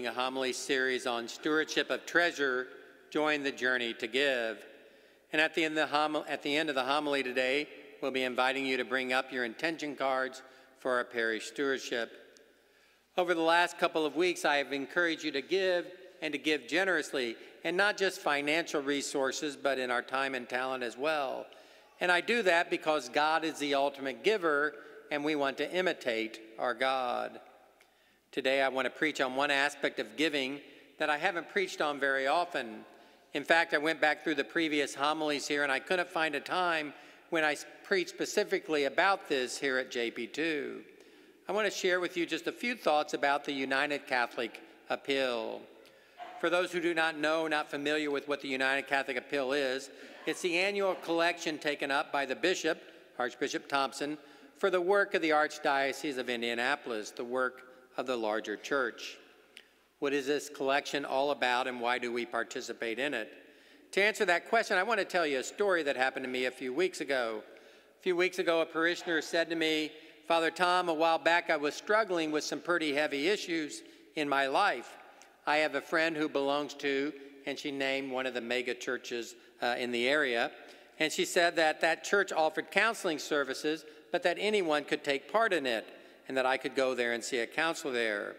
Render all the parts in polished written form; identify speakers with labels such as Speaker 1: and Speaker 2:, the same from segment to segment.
Speaker 1: preaching a homily series on stewardship of treasure, Join the Journey to Give. And at the end of the homily today, we'll be inviting you to bring up your intention cards for our parish stewardship. Over the last couple of weeks, I have encouraged you to give and to give generously, and not just financial resources, but in our time and talent as well. And I do that because God is the ultimate giver, and we want to imitate our God. Today, I want to preach on one aspect of giving that I haven't preached on very often. In fact, I went back through the previous homilies here, and I couldn't find a time when I preached specifically about this here at JP2. I want to share with you just a few thoughts about the United Catholic Appeal. For those who do not know, not familiar with what the United Catholic Appeal is, it's the annual collection taken up by the bishop, Archbishop Thompson, for the work of the Archdiocese of Indianapolis, the work of the larger church. What is this collection all about, and why do we participate in it? To answer that question, I want to tell you a story that happened to me a few weeks ago. A few weeks ago, a parishioner said to me, "Father Tom, a while back I was struggling with some pretty heavy issues in my life. I have a friend who belongs to," and she named one of the mega churches in the area, and she said that that church offered counseling services, but that anyone could take part in it, and that I could go there and see a counselor there.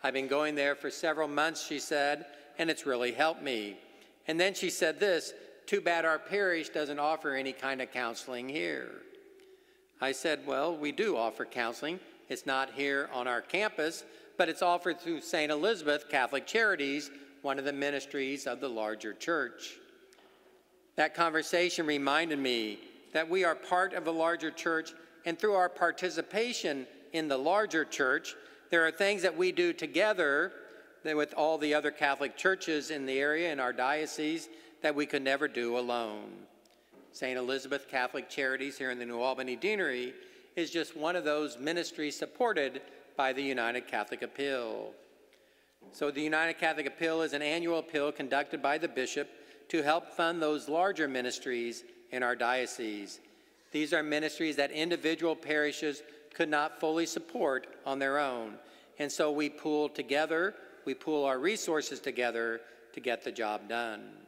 Speaker 1: I've been going there for several months, she said, and it's really helped me. And then she said this, "Too bad our parish doesn't offer any kind of counseling here." I said, "Well, we do offer counseling. It's not here on our campus, but it's offered through St. Elizabeth Catholic Charities, one of the ministries of the larger church." That conversation reminded me that we are part of a larger church, and through our participation in the larger church, there are things that we do together with all the other Catholic churches in the area, in our diocese, that we could never do alone. St. Elizabeth Catholic Charities here in the New Albany Deanery is just one of those ministries supported by the United Catholic Appeal. So the United Catholic Appeal is an annual appeal conducted by the bishop to help fund those larger ministries in our diocese. These are ministries that individual parishes could not fully support on their own. And so we pool together, we pool our resources together to get the job done.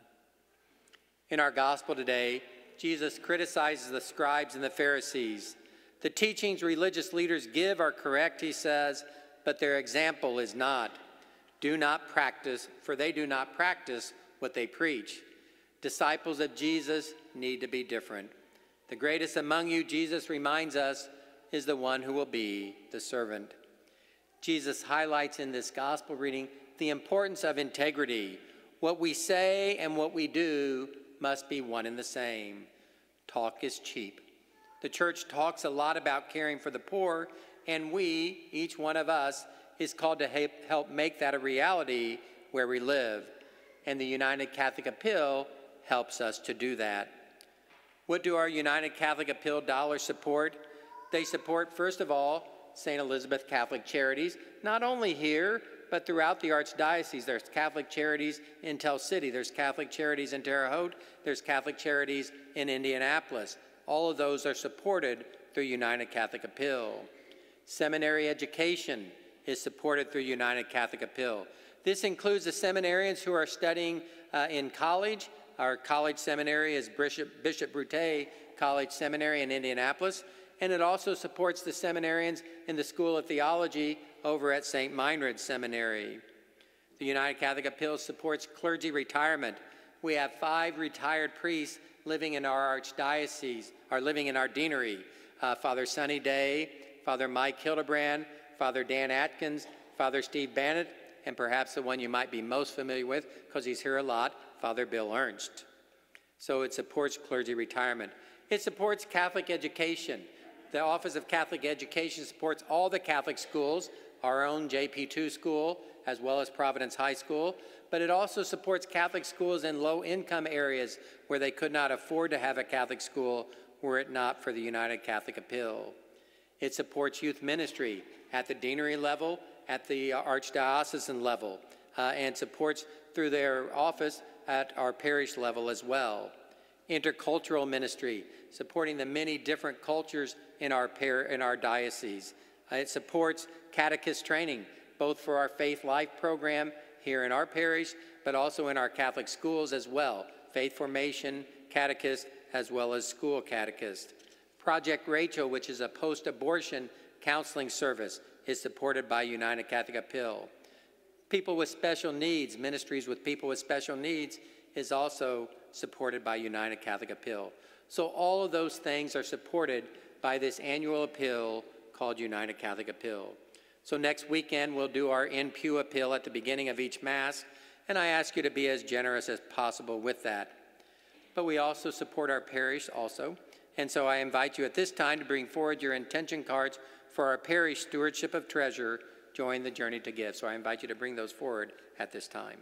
Speaker 1: In our gospel today, Jesus criticizes the scribes and the Pharisees. The teachings religious leaders give are correct, he says, but their example is not. Do not practice, for they do not practice what they preach. Disciples of Jesus need to be different. The greatest among you, Jesus reminds us, is the one who will be the servant. Jesus highlights in this gospel reading the importance of integrity. What we say and what we do must be one and the same. Talk is cheap. The church talks a lot about caring for the poor, and we, each one of us, is called to help make that a reality where we live. And the United Catholic Appeal helps us to do that. What do our United Catholic Appeal dollars support? They support, first of all, St. Elizabeth Catholic Charities, not only here, but throughout the Archdiocese. There's Catholic Charities in Tell City, there's Catholic Charities in Terre Haute, there's Catholic Charities in Indianapolis. All of those are supported through United Catholic Appeal. Seminary education is supported through United Catholic Appeal. This includes the seminarians who are studying in college. Our college seminary is Bishop Brute College Seminary in Indianapolis, and it also supports the seminarians in the School of Theology over at St. Meinrad Seminary. The United Catholic Appeal supports clergy retirement. We have 5 retired priests living in our archdiocese, or living in our deanery. Father Sonny Day, Father Mike Hildebrand, Father Dan Atkins, Father Steve Bannett, and perhaps the one you might be most familiar with, because he's here a lot, Father Bill Ernst. So it supports clergy retirement. It supports Catholic education. The Office of Catholic Education supports all the Catholic schools, our own JP2 school, as well as Providence High School, but it also supports Catholic schools in low-income areas where they could not afford to have a Catholic school were it not for the United Catholic Appeal. It supports youth ministry at the deanery level, at the archdiocesan level, and supports through their office at our parish level as well. Intercultural ministry, supporting the many different cultures in our diocese. It supports catechist training. both for our Faith Life program here in our parish, but also in our Catholic schools as well, Faith Formation, Catechist, as well as School Catechist. Project Rachel, which is a post-abortion counseling service, is supported by United Catholic Appeal. People with special needs, ministries with people with special needs, is also supported by United Catholic Appeal. So all of those things are supported by this annual appeal called United Catholic Appeal. So next weekend, we'll do our in-pew appeal at the beginning of each Mass, and I ask you to be as generous as possible with that. But we also support our parish also, and so I invite you at this time to bring forward your intention cards for our parish stewardship of treasure, Join the Journey to Give. So I invite you to bring those forward at this time.